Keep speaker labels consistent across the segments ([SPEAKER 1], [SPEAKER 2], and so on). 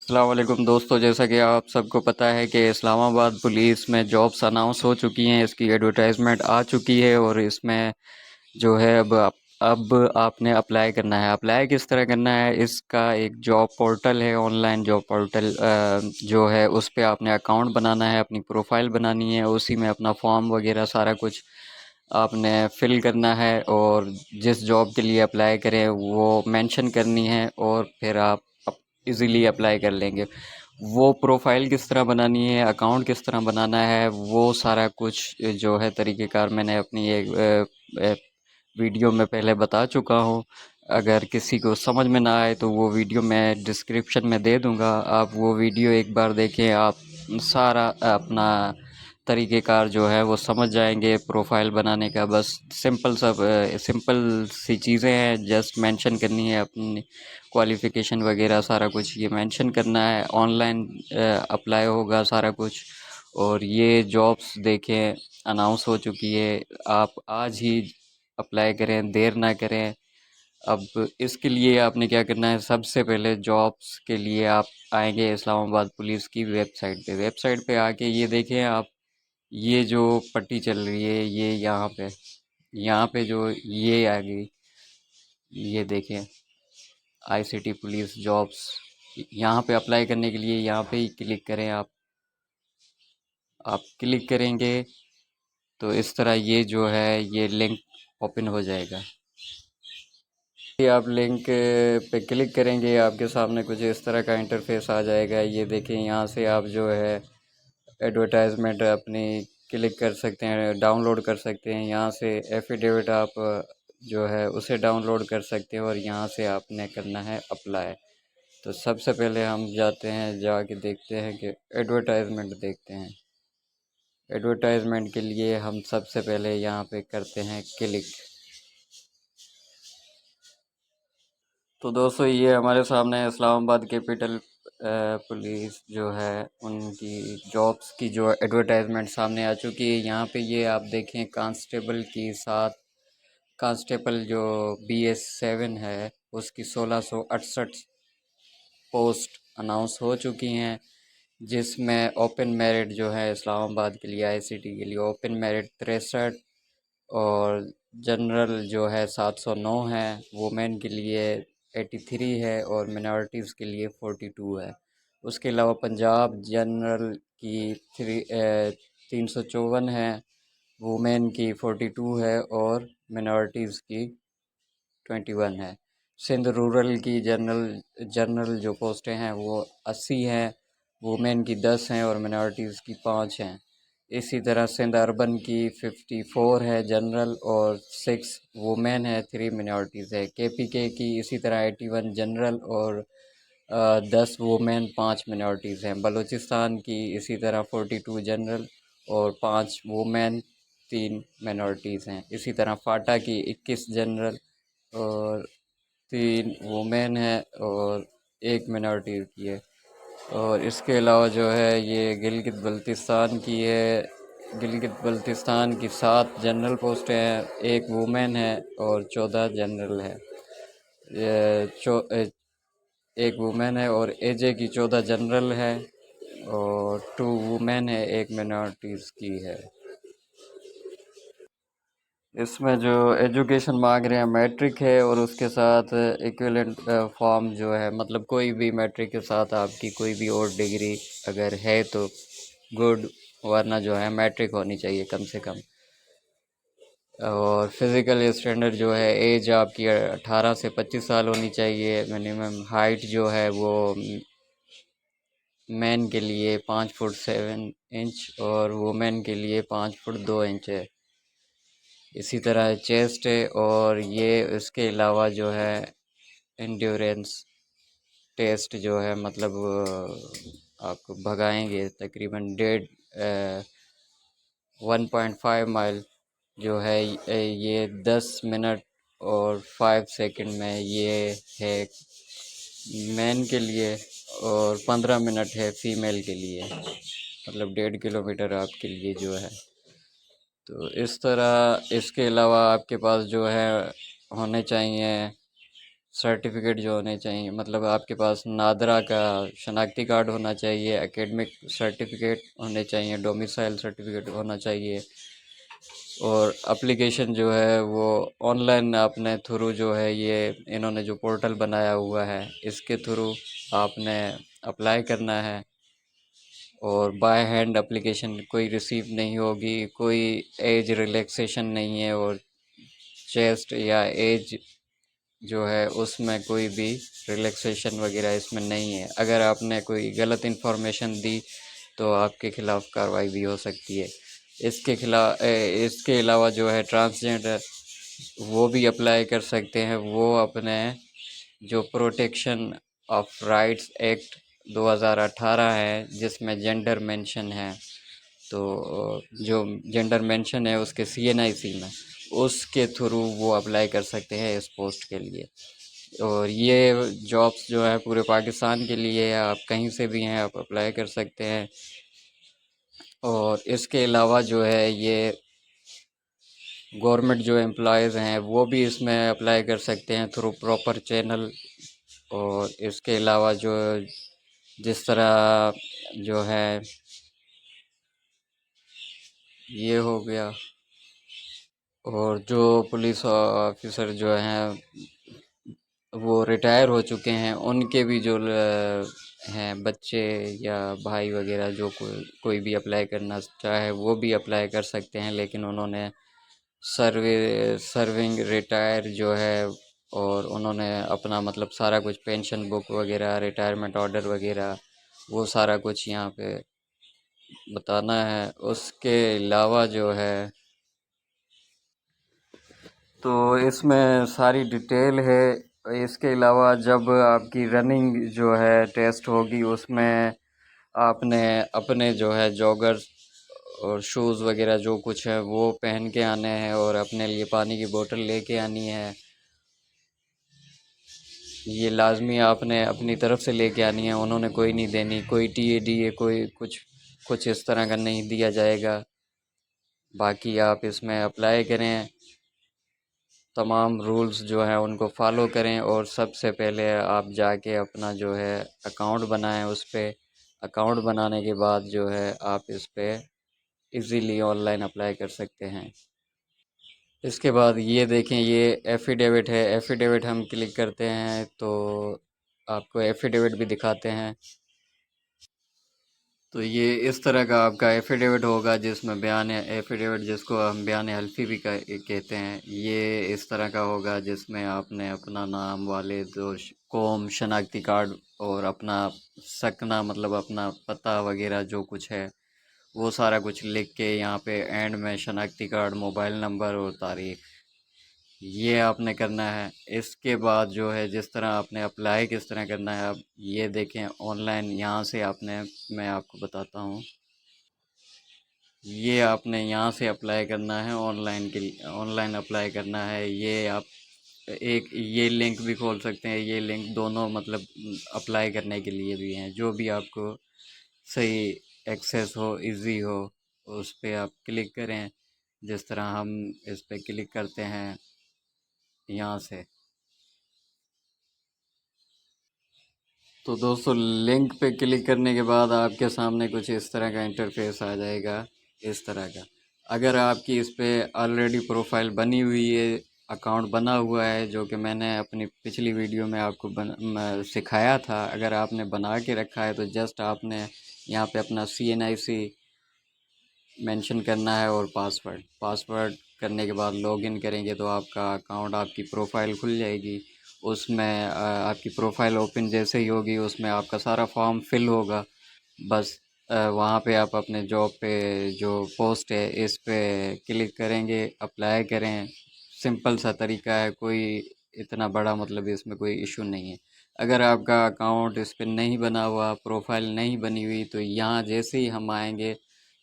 [SPEAKER 1] अस्सलाम वालेकुम दोस्तों, जैसा कि आप सबको पता है कि इस्लामाबाद पुलिस में जॉब्स अनाउंस हो चुकी हैं। इसकी एडवर्टाइजमेंट आ चुकी है और इसमें जो है अब आपने अप्लाई करना है। अप्लाई किस तरह करना है, इसका एक जॉब पोर्टल है, ऑनलाइन जॉब पोर्टल जो है उस पे आपने अकाउंट बनाना है, अपनी प्रोफाइल बनानी है, उसी में अपना फॉर्म वगैरह सारा कुछ आपने फिल करना है और जिस जॉब के लिए अप्लाई करें वो मेंशन करनी है और फिर आप इजीली अप्लाई कर लेंगे। वो प्रोफाइल किस तरह बनानी है, अकाउंट किस तरह बनाना है, वो सारा कुछ जो है तरीक़ेकार मैंने अपनी एक वीडियो में पहले बता चुका हूँ। अगर किसी को समझ में ना आए तो वो वीडियो मैं डिस्क्रिप्शन में दे दूँगा, आप वो वीडियो एक बार देखें, आप सारा अपना तरीक़ेकार जो है वो समझ जाएंगे प्रोफाइल बनाने का। बस सिंपल सी चीज़ें हैं, जस्ट मेंशन करनी है अपनी क्वालिफ़िकेशन वगैरह, सारा कुछ ये मेंशन करना है। ऑनलाइन अप्लाई होगा सारा कुछ। और ये जॉब्स देखें अनाउंस हो चुकी है, आप आज ही अप्लाई करें, देर ना करें। अब इसके लिए आपने क्या करना है, सबसे पहले जॉब्स के लिए आप आएंगे इस्लामाबाद पुलिस की वेबसाइट पे आके ये देखें आप, ये जो पट्टी चल रही है ये यहाँ पे जो ये आ गई, ये देखें आईसीटी पुलिस जॉब्स। यहाँ पे अप्लाई करने के लिए यहाँ पे ही क्लिक करें आप क्लिक करेंगे तो इस तरह ये जो है ये लिंक ओपन हो जाएगा। ये आप लिंक पे क्लिक करेंगे, आपके सामने कुछ इस तरह का इंटरफेस आ जाएगा। ये देखें, यहाँ से आप जो है एडवर्टाइजमेंट अपनी क्लिक कर सकते हैं, डाउनलोड कर सकते हैं। यहाँ से एफिडेविट आप जो है उसे डाउनलोड कर सकते हैं और यहाँ से आपने करना है अप्लाई। तो सबसे पहले हम जाते हैं, जाके देखते हैं कि एडवर्टाइजमेंट देखते हैं। एडवर्टाइजमेंट के लिए हम सबसे पहले यहाँ पे करते हैं क्लिक। तो दोस्तों, ये हमारे सामने इस्लामाबाद कैपिटल पुलिस जो है उनकी जॉब्स की जो एडवर्टाइजमेंट सामने आ चुकी है। यहाँ पे ये आप देखें, कांस्टेबल की साथ कांस्टेबल जो BS7 है उसकी 1668 पोस्ट अनाउंस हो चुकी हैं, जिसमें ओपन मेरिट जो है इस्लामाबाद के लिए, आईसीटी के लिए ओपन मेरिट 63 और जनरल जो है 709 है, वुमेन के लिए 83 है और मिनॉरिटीज़ के लिए 42 है। उसके अलावा पंजाब जनरल की 354 है, वुमेन की 42 है और मिनॉरिटीज़ की 21 है। सिंध रूरल की जनरल जनरल जो पोस्टें हैं वो 80 हैं, वुमेन की 10 हैं और मिनॉरिटीज़ की 5 हैं। इसी तरह सिंध अर्बन की 54 है जनरल और 6 वुमेन है, 3 मिनॉरिटीज़ है। KPK की इसी तरह 81 जनरल और 10 वुमेन, 5 मिनॉरिटीज़ हैं। बलूचिस्तान की इसी तरह 42 जनरल और 5 वुमेन, 3 मिनॉरिटीज़ हैं। इसी तरह फाटा की 21 जनरल और 3 वुमेन है और 1 मिनॉरिटी की है। और इसके अलावा जो है ये गिलगित बल्तिस्तान की है। गिलगित बल्तिस्तान की 7 जनरल पोस्टें हैं, 1 वुमेन है और 14 जनरल है। ये 1 वुमेन है और AJ की 14 जनरल है और 2 वुमेन है, 1 मिनॉरिटीज़ की है। इसमें जो एजुकेशन मांग रहे हैं मैट्रिक है और उसके साथ इक्विवेलेंट फॉर्म जो है, मतलब कोई भी मैट्रिक के साथ आपकी कोई भी और डिग्री अगर है तो गुड, वरना जो है मैट्रिक होनी चाहिए कम से कम। और फिज़िकल स्टैंडर्ड जो है, एज आपकी 18 से 25 साल होनी चाहिए मिनिमम। हाइट जो है वो मैन के लिए 5 फुट 7 इंच और वुमेन के लिए 5 फुट 2 इंच है। इसी तरह चेस्ट है और ये इसके अलावा जो है एंड्योरेंस टेस्ट जो है, मतलब आपको भगाएंगे तकरीबन 1.5 माइल जो है, ये 10 मिनट और 5 सेकंड में ये है मैन के लिए और 15 मिनट है फीमेल के लिए, मतलब 1.5 किलोमीटर आपके लिए जो है। तो इस तरह इसके अलावा आपके पास जो है होने चाहिए सर्टिफिकेट जो होने चाहिए, मतलब आपके पास नादरा का शनाख्ती कार्ड होना चाहिए, एकेडमिक सर्टिफिकेट होने चाहिए, डोमिसाइल सर्टिफिकेट होना चाहिए। और एप्लीकेशन जो है वो ऑनलाइन अपने थ्रू जो है, ये इन्होंने जो पोर्टल बनाया हुआ है इसके थ्रू आपने अप्लाई करना है। और बाय हैंड एप्लीकेशन कोई रिसीव नहीं होगी, कोई एज रिलैक्सेशन नहीं है, और चेस्ट या एज जो है उसमें कोई भी रिलैक्सेशन वगैरह इसमें नहीं है। अगर आपने कोई गलत इन्फॉर्मेशन दी तो आपके ख़िलाफ़ कार्रवाई भी हो सकती है। इसके अलावा जो है ट्रांसजेंडर वो भी अप्लाई कर सकते हैं। वो अपने जो प्रोटेक्शन ऑफ राइट्स एक्ट 2018 है जिसमें जेंडर मेंशन है, तो जो जेंडर मेंशन है उसके सीएनआईसी में, उसके थ्रू वो अप्लाई कर सकते हैं इस पोस्ट के लिए। और ये जॉब्स जो है पूरे पाकिस्तान के लिए है, आप कहीं से भी हैं आप अप्लाई कर सकते हैं। और इसके अलावा जो है ये गवर्नमेंट जो एम्प्लॉयज़ हैं वो भी इसमें अप्लाई कर सकते हैं थ्रू प्रॉपर चैनल। और इसके अलावा जो जिस तरह जो है ये हो गया, और जो पुलिस ऑफिसर जो हैं वो रिटायर हो चुके हैं उनके भी जो हैं बच्चे या भाई वगैरह, जो कोई भी अप्लाई करना चाहे वो भी अप्लाई कर सकते हैं। लेकिन उन्होंने सर्विंग रिटायर जो है, और उन्होंने अपना मतलब सारा कुछ पेंशन बुक वगैरह, रिटायरमेंट ऑर्डर वगैरह, वो सारा कुछ यहाँ पे बताना है। उसके अलावा जो है तो इसमें सारी डिटेल है। इसके अलावा जब आपकी रनिंग जो है टेस्ट होगी उसमें आपने अपने जो है जॉगर्स और शूज़ वगैरह जो कुछ है वो पहन के आने हैं, और अपने लिए पानी की बोतल लेके आनी है। ये लाजमी आपने अपनी तरफ से लेके आनी है, उन्होंने कोई नहीं देनी, कोई टीएडी है कोई कुछ कुछ इस तरह का नहीं दिया जाएगा। बाकी आप इसमें अप्लाई करें, तमाम रूल्स जो हैं उनको फॉलो करें, और सबसे पहले आप जाके अपना जो है अकाउंट बनाएं। उस पे अकाउंट बनाने के बाद जो है आप इस पे इजीली ऑनलाइन अप्लाई कर सकते हैं। इसके बाद ये देखें, ये एफ़िडेविट है। एफ़िडेविट हम क्लिक करते हैं तो आपको एफ़िडेविट भी दिखाते हैं। तो ये इस तरह का आपका एफ़िडेविट होगा जिसमें बयान एफ़िडेविट, जिसको हम बयान हल्फ़ी भी कहते हैं, ये इस तरह का होगा जिसमें आपने अपना नाम, वालिद और कौम, शनाख्ती कार्ड और अपना सकना मतलब अपना पता वगैरह जो कुछ है वो सारा कुछ लिख के यहाँ पे एंड में शनाख्ती कार्ड, मोबाइल नंबर और तारीख़, ये आपने करना है। इसके बाद जो है जिस तरह आपने अप्लाई किस तरह करना है, आप ये देखें ऑनलाइन। यहाँ से आपने, मैं आपको बताता हूँ, ये आपने यहाँ से अप्लाई करना है ऑनलाइन के लिए। ऑनलाइन अप्लाई करना है, ये आप एक ये लिंक भी खोल सकते हैं। ये लिंक दोनों मतलब अप्लाई करने के लिए भी हैं, जो भी आपको सही एक्सेस हो, इजी हो, उस पर आप क्लिक करें। जिस तरह हम इस पर क्लिक करते हैं यहाँ से, तो दोस्तों लिंक पे क्लिक करने के बाद आपके सामने कुछ इस तरह का इंटरफेस आ जाएगा, इस तरह का। अगर आपकी इस पे ऑलरेडी प्रोफाइल बनी हुई है, अकाउंट बना हुआ है, जो कि मैंने अपनी पिछली वीडियो में आपको सिखाया था, अगर आपने बना के रखा है तो जस्ट आपने यहाँ पे अपना CNIC मेंशन करना है और पासवर्ड करने के बाद लॉगिन करेंगे तो आपका अकाउंट, आपकी प्रोफाइल खुल जाएगी। उसमें आपकी प्रोफाइल ओपन जैसे ही होगी उसमें आपका सारा फॉर्म फिल होगा। बस वहाँ पे आप अपने जॉब पे जो पोस्ट है इस पे क्लिक करेंगे, अप्लाई करें। सिंपल सा तरीका है, कोई इतना बड़ा मतलब इसमें कोई इशू नहीं है। अगर आपका अकाउंट इस पे नहीं बना हुआ, प्रोफाइल नहीं बनी हुई, तो यहाँ जैसे ही हम आएंगे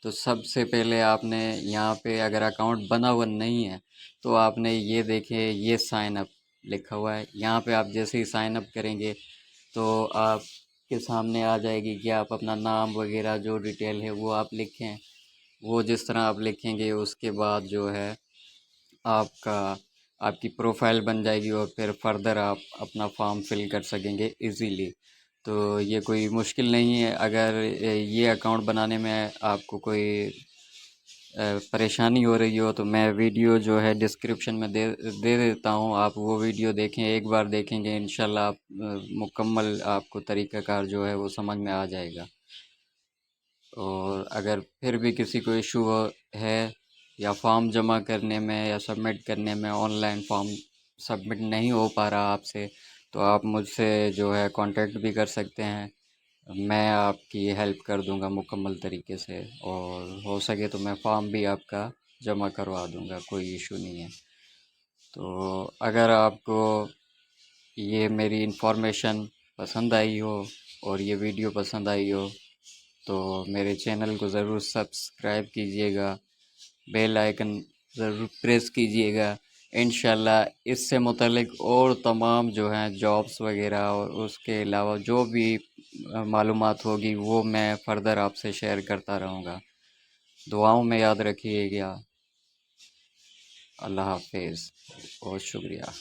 [SPEAKER 1] तो सबसे पहले आपने यहाँ पे, अगर अकाउंट बना हुआ नहीं है तो आपने ये देखें, ये साइन अप लिखा हुआ है, यहाँ पे आप जैसे ही साइन अप करेंगे तो आपके सामने आ जाएगी कि आप अपना नाम वगैरह जो डिटेल है वो आप लिखें। वो जिस तरह आप लिखेंगे उसके बाद जो है आपका आपकी प्रोफाइल बन जाएगी और फिर फर्दर आप अपना फॉर्म फिल कर सकेंगे इजीली। तो ये कोई मुश्किल नहीं है। अगर ये अकाउंट बनाने में आपको कोई परेशानी हो रही हो तो मैं वीडियो जो है डिस्क्रिप्शन में दे देता हूँ। आप वो वीडियो देखें, एक बार देखेंगे इंशाल्लाह आप मुकम्मल आपको तरीक़ाकार जो है वो समझ में आ जाएगा। और अगर फिर भी किसी को इशू है या फॉर्म जमा करने में या सबमिट करने में, ऑनलाइन फॉर्म सबमिट नहीं हो पा रहा आपसे, तो आप मुझसे जो है कांटेक्ट भी कर सकते हैं। मैं आपकी हेल्प कर दूंगा मुकम्मल तरीके से, और हो सके तो मैं फॉर्म भी आपका जमा करवा दूंगा, कोई इशू नहीं है। तो अगर आपको ये मेरी इन्फॉर्मेशन पसंद आई हो और ये वीडियो पसंद आई हो तो मेरे चैनल को ज़रूर सब्सक्राइब कीजिएगा, बेल आइकन ज़रूर प्रेस कीजिएगा। इंशाल्लाह इससे मुतल्लिक और तमाम जो हैं जॉब्स वगैरह और उसके अलावा जो भी मालूमात होगी वो मैं फ़र्दर आपसे शेयर करता रहूँगा। दुआओं में याद रखिएगा। अल्लाह हाफिज़, बहुत शुक्रिया।